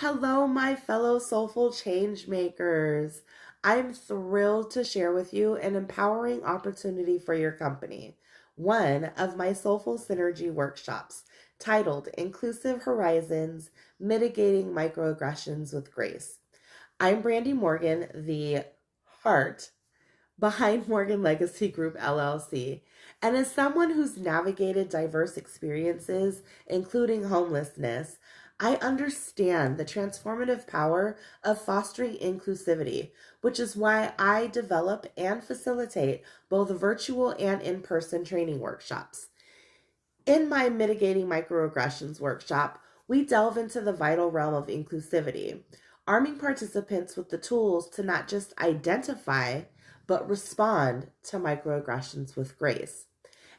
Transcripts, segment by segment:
Hello, my fellow soulful change makers. I'm thrilled to share with you an empowering opportunity for your company. One of my Soulful Synergy workshops titled Inclusive Horizons Mitigating Microaggressions with Grace. I'm Brandy Morgan, the heart behind Morgan Legacy Group LLC. And as someone who's navigated diverse experiences, including homelessness, I understand the transformative power of fostering inclusivity, which is why I develop and facilitate both virtual and in person training workshops. In my Mitigating Microaggressions workshop, we delve into the vital realm of inclusivity, arming participants with the tools to not just identify, but respond to microaggressions with grace.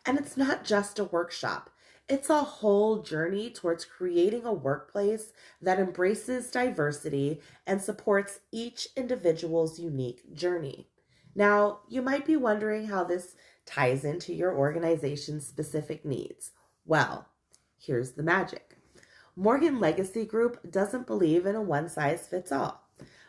And it's not just a workshop, it's a whole journey towards creating a workplace that embraces diversity and supports each individual's unique journey. Now, you might be wondering how this ties into your organization's specific needs. Well, here's the magic. Morgan Legacy Group doesn't believe in a one size fits all.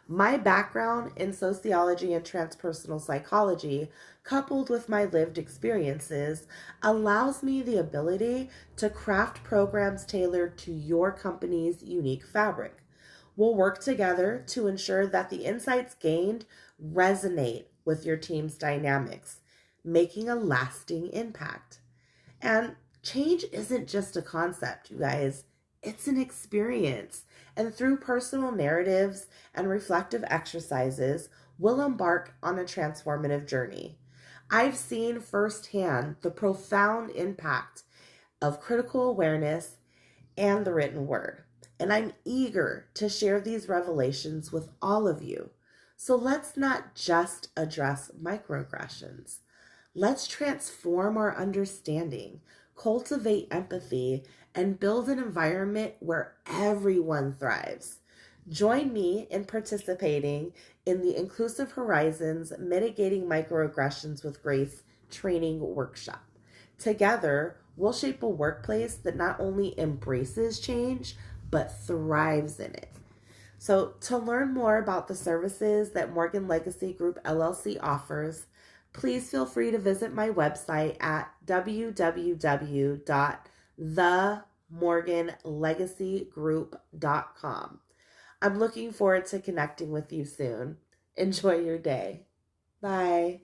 My background in sociology and transpersonal psychology, coupled with my lived experiences, allows me the ability to craft programs tailored to your company's unique fabric. We'll work together to ensure that the insights gained resonate with your team's dynamics, making a lasting impact. And change isn't just a concept, you guys, it's an experience. And through personal narratives and reflective exercises, we'll embark on a transformative journey. I've seen firsthand the profound impact of critical awareness and the written word. And I'm eager to share these revelations with all of you. So let's not just address microaggressions. Let's transform our understanding, cultivate empathy, and build an environment where everyone thrives. Join me in participating in the Inclusive Horizons Mitigating Microaggressions with Grace training workshop. Together, we'll shape a workplace that not only embraces change, but thrives in it. So, to learn more about the services that Morgan Legacy Group LLC offers, please feel free to visit my website at www.themorganlegacygroup.com. I'm looking forward to connecting with you soon. Enjoy your day. Bye.